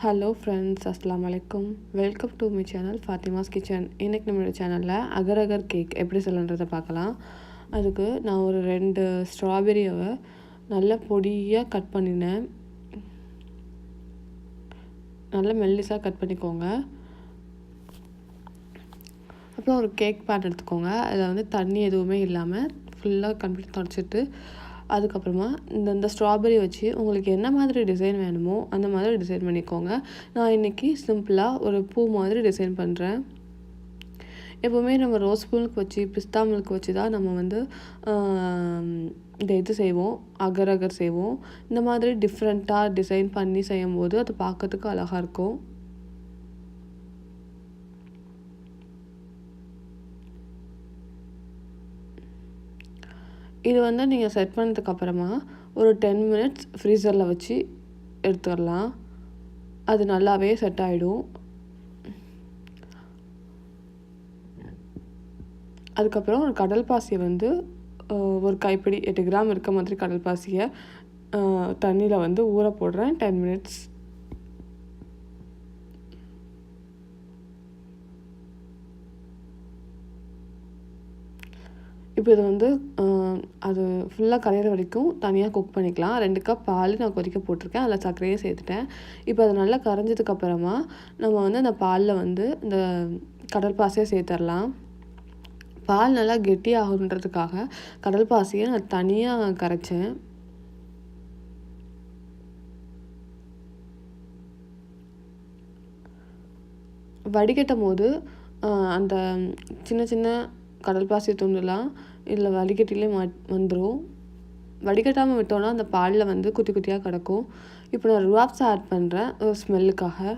Hello friends, அஸ்ஸலாமு அலைக்கும். Welcome to my channel Fathima's kitchen. இன்றைக்கி நம்மளோட சேனலில் அகர் கேக் எப்படி செய்யலான்றதை பார்க்கலாம். அதுக்கு நான் ஒரு 2 ஸ்ட்ராபெரியை நல்லா பொடியாக கட் பண்ணினேன். நல்லா மெல்லிஸாக கட் பண்ணிக்கோங்க. அப்புறம் ஒரு கேக் பேன் எடுத்துக்கோங்க. அதில் வந்து தண்ணி எதுவுமே இல்லாமல் ஃபுல்லாக கம்ப்ளீட் தொடச்சிட்டு, அதுக்கப்புறமா இந்த ஸ்ட்ராபெரி வச்சு உங்களுக்கு என்ன மாதிரி டிசைன் வேணுமோ அந்த மாதிரி டிசைன் பண்ணிக்கோங்க. நான் இன்றைக்கி சிம்பிளாக ஒரு பூ மாதிரி டிசைன் பண்ணுறேன். எப்போவுமே நம்ம ரோஸ் மில்க் வச்சு பிஸ்தா மில்க் வச்சு தான் நம்ம வந்து இது செய்வோம், அகர் செய்வோம். இந்த மாதிரி டிஃப்ரெண்ட்டாக டிசைன் பண்ணி செய்யும்போது அது பார்க்கறதுக்கு அழகாக இருக்கும். இது வந்து நீங்கள் செட் பண்ணதுக்கப்புறமா ஒரு 10 மினிட்ஸ் ஃப்ரீசரில் வச்சு எடுத்துடலாம். அது நல்லாவே செட் ஆகிடும். அதுக்கப்புறம் ஒரு கடல் பாசியை வந்து ஒரு கைப்பிடி 8 கிராம் இருக்க மாதிரி கடல் பாசியை தண்ணியில் வந்து ஊற போடுறேன் 10 மினிட்ஸ். இப்போ இது வந்து அது ஃபுல்லாக கரையிற வரைக்கும் தனியாக குக் பண்ணிக்கலாம். 2 கப் பால் நான் கொதிக்க போட்டிருக்கேன். அதில் சர்க்கரையே சேர்த்துட்டேன். இப்போ அது நல்லா கரைஞ்சதுக்கப்புறமா நம்ம வந்து அந்த பாலில் வந்து இந்த கடல் பாசியை சேர்த்துடலாம். பால் நல்லா கெட்டி ஆகுன்றதுக்காக கடல் பாசியை நான் தனியாக கரைச்சேன். வடிகட்டும் போது அந்த சின்ன சின்ன கடல் பாசி துண்டுலாம் இதில் வடிகட்டிலே வந்துடும். வடிகட்டாமல் விட்டோன்னா அந்த பாலில் வந்து குட்டி குட்டியாக கிடக்கும். இப்போ நான் ரூஆப்ஸா ஆட் பண்ணுறேன் ஒரு ஸ்மெல்லுக்காக.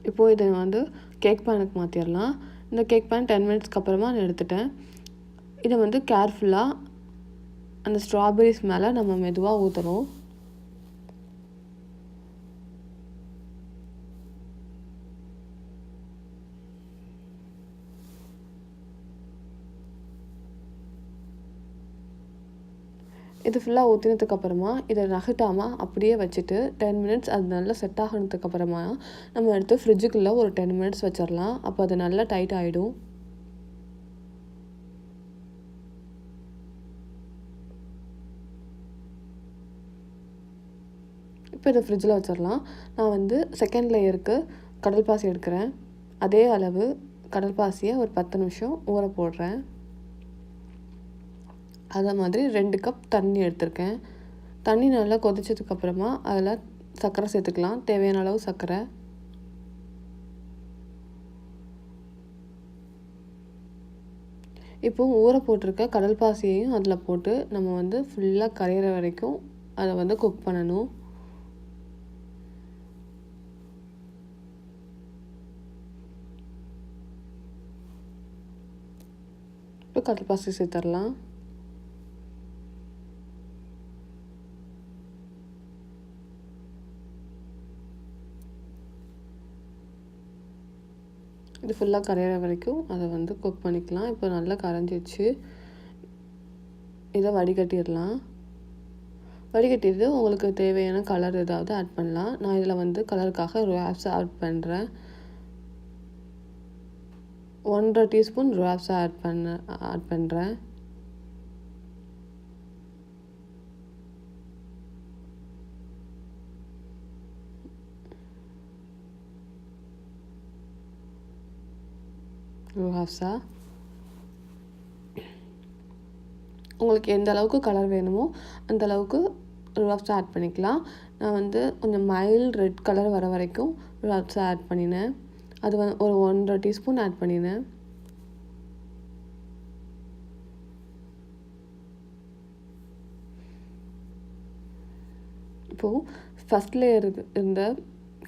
இப்போது இதை வந்து கேக் பேனுக்கு மாற்றிடலாம். இந்த கேக் பேன் 10 மினிட்ஸ்க்கு அப்புறமா நான் எடுத்துட்டேன். இதை வந்து கேர்ஃபுல்லாக அந்த ஸ்ட்ராபெரிஸ் மேலே நம்ம மெதுவாக ஊற்றணும். இது ஃபுல்லாக ஊற்றினதுக்கப்புறமா இதை நகட்டாமல் அப்படியே வச்சுட்டு 10 மினிட்ஸ் அது நல்லா செட் ஆகினதுக்கப்புறமா நம்ம எடுத்து ஃப்ரிட்ஜுக்குள்ளே ஒரு 10 மினிட்ஸ் வச்சிடலாம். அப்போ அது நல்லா டைட் ஆகிடும். இப்போ இதை ஃப்ரிட்ஜில் வச்சிடலாம். நான் வந்து செகண்ட் லேயருக்கு கடல் பாசி எடுக்கிறேன். அதே அளவு கடல் பாசியை ஒரு 10 நிமிஷம் ஊற போடுறேன். அதே மாதிரி 2 கப் தண்ணி எடுத்திருக்கேன். தண்ணி நல்லா கொதிச்சதுக்கப்புறமா அதில் சர்க்கரை சேர்த்துக்கலாம். தேவையான அளவு சர்க்கரை. இப்போது ஊற போட்டிருக்க கடல் பாசியையும் அதில் போட்டு நம்ம வந்து ஃபுல்லாக கரையிற வரைக்கும் அதை வந்து குக் பண்ணணும். இப்போ கடல் பாசி சேர்த்துடலாம். இது ஃபுல்லாக கரையிற வரைக்கும் அதை வந்து குக் பண்ணிக்கலாம். இப்போ நல்லா கரைஞ்சிச்சு. இதை வடிகட்டிடலாம். வடிகட்டிட்டு உங்களுக்கு தேவையான கலர் ஏதாவது ஆட் பண்ணலாம். நான் இதில் வந்து கலருக்காக ரூஆப்ஸா ஆட் பண்ணுறேன். 1.5 டீஸ்பூன் ரூஆப்ஸா ஆட் பண்ணுறேன். ரூஆப்ஸா உங்களுக்கு எந்த அளவுக்கு கலர் வேணுமோ அந்த அளவுக்கு ரூஆப்ஸா ஆட் பண்ணிக்கலாம். நான் வந்து கொஞ்சம் மைல்ட் ரெட் கலர் வர வரைக்கும் ரூஆப்ஸா ஆட் பண்ணினேன். அது வந்து ஒரு 1.5 டீஸ்பூன் ஆட் பண்ணினேன். இப்போது ஃபஸ்ட் லேயருக்கு இருந்த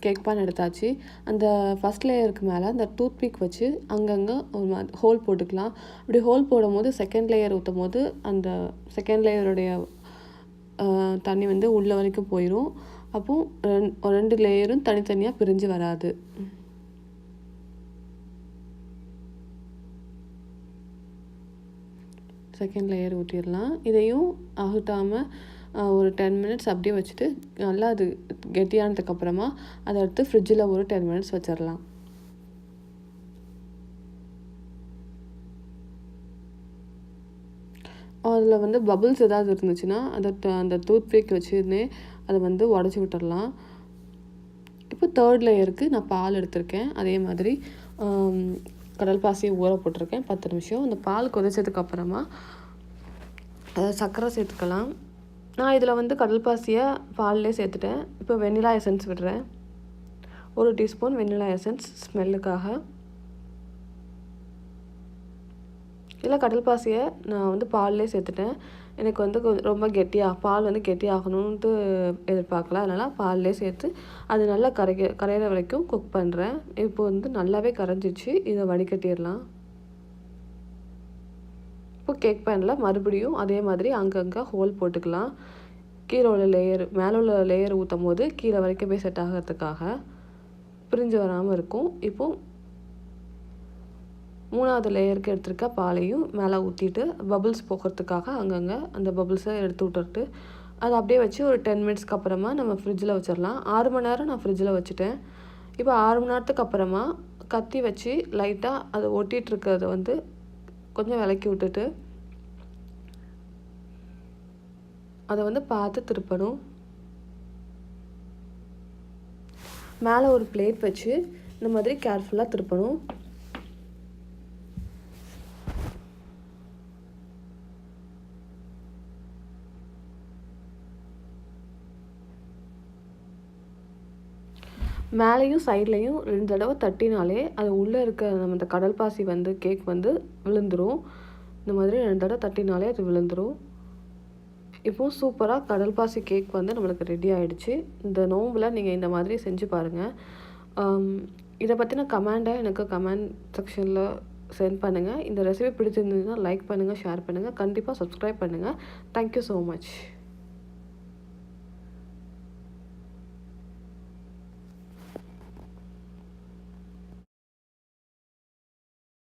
கேக் பேன் எடுத்தாச்சு. அந்த ஃபஸ்ட் லேயருக்கு மேலே அந்த டூத் பிக் வச்சு அங்கங்கே ஒரு ஹோல் போட்டுக்கலாம். அப்படி ஹோல் போடும்போது செகண்ட் லேயர் ஊற்றும் போது அந்த செகண்ட் லேயருடைய தண்ணி வந்து உள்ள வரைக்கும் போயிடும். அப்போது 2 லேயரும் தனித்தனியாக பிரிஞ்சு வராது. செகண்ட் லேயர் ஊற்றிடலாம். இதையும் அகட்டாமல் ஒரு 10 மினிட்ஸ் அப்படியே வச்சுட்டு நல்லா அது கெட்டியானதுக்கப்புறமா அதை எடுத்து ஃப்ரிட்ஜில் ஒரு 10 மினிட்ஸ் வச்சிடலாம். அதில் வந்து பபுள்ஸ் ஏதாவது இருந்துச்சுன்னா அந்த டூத் பிக் வச்சுருந்தே அதை வந்து உடச்சி விட்டுடலாம். இப்போ 3rd லேயருக்கு நான் பால் எடுத்திருக்கேன். அதே மாதிரி கடல் பாசியை ஊற போட்டிருக்கேன் 10 நிமிஷம். அந்த பால் கொதிச்சதுக்கப்புறமா சர்க்கரை சேர்த்துக்கலாம். நான் இதில் வந்து கடல் பாசியை பால்லே சேர்த்துட்டேன். இப்போ வெண்ணிலா எசன்ஸ் விடுறேன். 1 டீஸ்பூன் வெண்ணிலா எசன்ஸ் ஸ்மெல்லுக்காக. இல்லை கடல் பாசியை நான் வந்து பால்லே சேர்த்துட்டேன். எனக்கு வந்து ரொம்ப பால் வந்து கெட்டியாகணுன்ட்டு எதிர்பார்க்கல. அதனால் பால்லே சேர்த்து அது நல்லா கரையிற வரைக்கும் குக் பண்ணுறேன். இப்போ வந்து நல்லாவே கரைஞ்சிச்சு. இதை வடிகட்டிடலாம். இப்போ கேக் பேனில் மறுபடியும் அதே மாதிரி அங்கங்கே ஹோல் போட்டுக்கலாம். கீழே உள்ள லேயர் மேலே உள்ள லேயர் ஊற்றும் போது கீழே வரைக்கும் போய் செட் ஆகிறதுக்காக பிரிஞ்சு வராமல் இருக்கும். இப்போது 3வது லேயருக்கு எடுத்துருக்க பாலையும் மேலே ஊற்றிட்டு பபுள்ஸ் போக்குறதுக்காக அங்கங்கே அந்த பபுள்ஸை எடுத்து விட்டுட்டு அதை அப்படியே வச்சு ஒரு 10 மினிட்ஸ்க்கு அப்புறமா நம்ம ஃப்ரிட்ஜில் வச்சிடலாம். 6 மணி நேரம் நான் ஃப்ரிட்ஜில் வச்சுட்டேன். இப்போ 6 மணி நேரத்துக்கு அப்புறமா கத்தி வச்சு லைட்டாக அதை ஒட்டிகிட்டு இருக்கிறத வந்து கொஞ்சம் விலக்கி விட்டுட்டு அதை வந்து பார்த்து திருப்பணும். மேலே ஒரு பிளேட் வச்சு இந்த மாதிரி கேர்ஃபுல்லாக திருப்பணும். மேலேயும் சைட்லேயும் 2 தடவை தட்டினாலே அது உள்ளே இருக்க நம்ம இந்த கடல் பாசி வந்து கேக் வந்து விழுந்துடும். இந்த மாதிரி 2 தடவை தட்டினாலே அது விழுந்துடும். இப்போது சூப்பராக கடல் பாசி கேக் வந்து நம்மளுக்கு ரெடி ஆகிடுச்சு. இந்த நோம்பில் நீங்கள் இந்த மாதிரி செஞ்சு பாருங்கள். இதை பற்றின கமெண்டை எனக்கு கமெண்ட் செக்ஷனில் சென்ட் பண்ணுங்கள். இந்த ரெசிபி பிடிச்சிருந்ததுன்னா லைக் பண்ணுங்கள், ஷேர் பண்ணுங்கள், கண்டிப்பாக சப்ஸ்கிரைப் பண்ணுங்கள். Thank you so much.